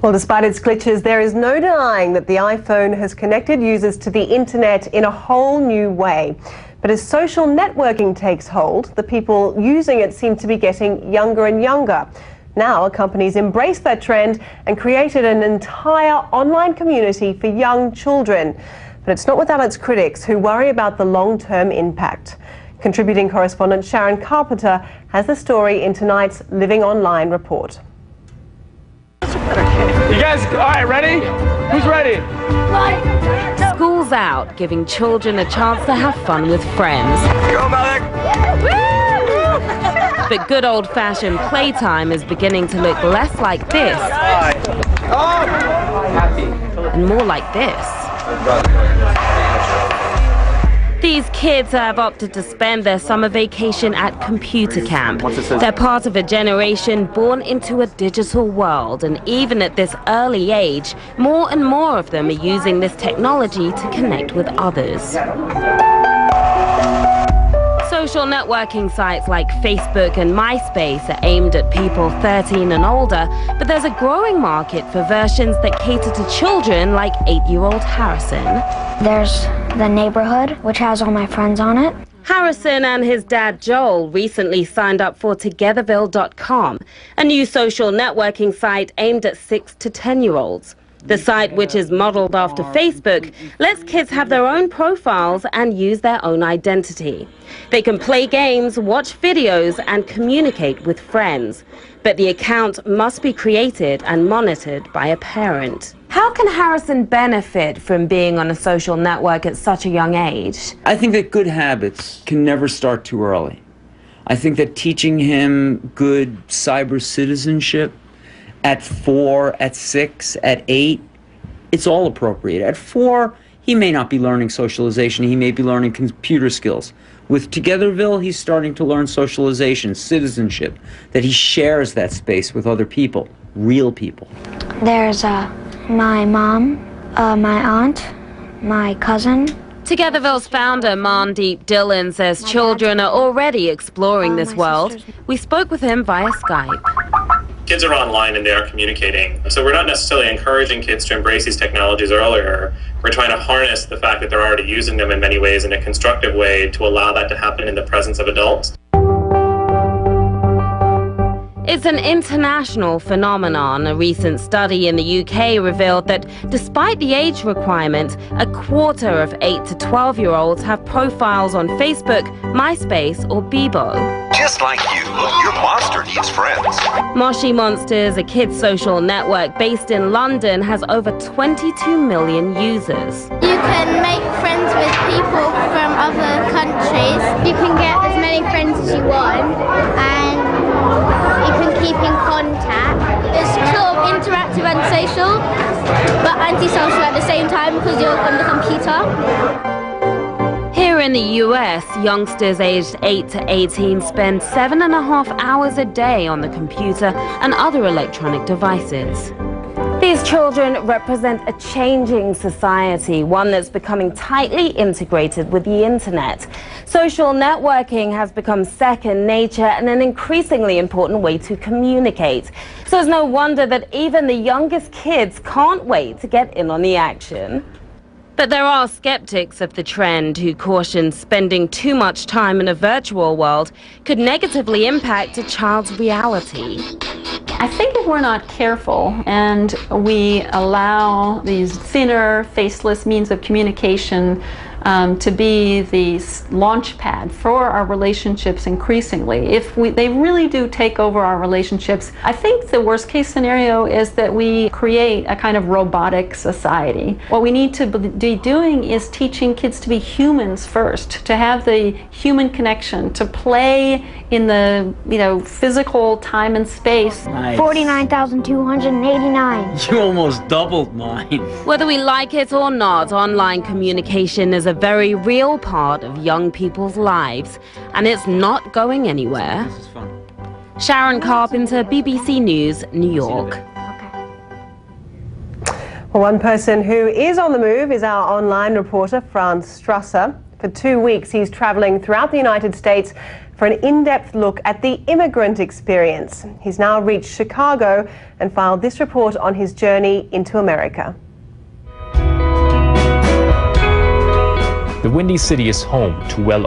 Well, despite its glitches, there is no denying that the iPhone has connected users to the internet in a whole new way. But as social networking takes hold, the people using it seem to be getting younger and younger. Now, companies embrace that trend and created an entire online community for young children. But it's not without its critics who worry about the long-term impact. Contributing correspondent Sharon Carpenter has the story in tonight's Living Online report. You guys, all right, ready? Who's ready? School's out, giving children a chance to have fun with friends. Go, Malik! But good old-fashioned playtime is beginning to look less like this and more like this. These kids have opted to spend their summer vacation at computer camp. They're part of a generation born into a digital world, and even at this early age, more and more of them are using this technology to connect with others. Social networking sites like Facebook and MySpace are aimed at people 13 and older, but there's a growing market for versions that cater to children like 8-year-old Harrison. There's the neighborhood, which has all my friends on it. Harrison and his dad Joel recently signed up for Togetherville.com, a new social networking site aimed at 6 to 10-year-olds. The site, which is modeled after Facebook, lets kids have their own profiles and use their own identity. They can play games, watch videos, and communicate with friends. But the account must be created and monitored by a parent. How can Harrison benefit from being on a social network at such a young age? I think that good habits can never start too early. I think that teaching him good cyber citizenship at 4, at 6, at 8, it's all appropriate. At 4, he may not be learning socialization, he may be learning computer skills. With Togetherville, he's starting to learn socialization, citizenship, that he shares that space with other people, real people. There's my mom, my aunt, my cousin. Togetherville's founder, Mandeep Dillon, says children are already exploring this world. We spoke with him via Skype. Kids are online and they are communicating. So we're not necessarily encouraging kids to embrace these technologies earlier. We're trying to harness the fact that they're already using them in many ways in a constructive way to allow that to happen in the presence of adults. It's an international phenomenon. A recent study in the UK revealed that despite the age requirement, a quarter of 8 to 12-year-olds have profiles on Facebook, MySpace or Bebo. Just like you, your monster needs friends. Moshi Monsters, a kids' social network based in London, has over 22 million users. You can make friends with people from other countries. You can get as many friends as you want, and you can keep in contact. It's sort of interactive and social, but antisocial at the same time because you're on the computer. Here in the US, youngsters aged 8 to 18 spend 7.5 hours a day on the computer and other electronic devices. These children represent a changing society, one that's becoming tightly integrated with the internet. Social networking has become second nature and an increasingly important way to communicate. So it's no wonder that even the youngest kids can't wait to get in on the action. But there are skeptics of the trend who caution spending too much time in a virtual world could negatively impact a child's reality. I think if we're not careful and we allow these thinner, faceless means of communication to be the launch pad for our relationships increasingly, if they really do take over our relationships, I think the worst case scenario is that we create a kind of robotic society. What we need to be doing is teaching kids to be humans first, to have the human connection, to play in the physical time and space. Nice. 49,289. You almost doubled mine. Whether we like it or not, online communication is a very real part of young people's lives, and it's not going anywhere. This is fun. Sharon Carpenter, BBC News, New York. Well, one person who is on the move is our online reporter, Franz Strasser. For 2 weeks, he's travelling throughout the United States, for an in-depth look at the immigrant experience. He's now reached Chicago and filed this report on his journey into America. The Windy City is home to well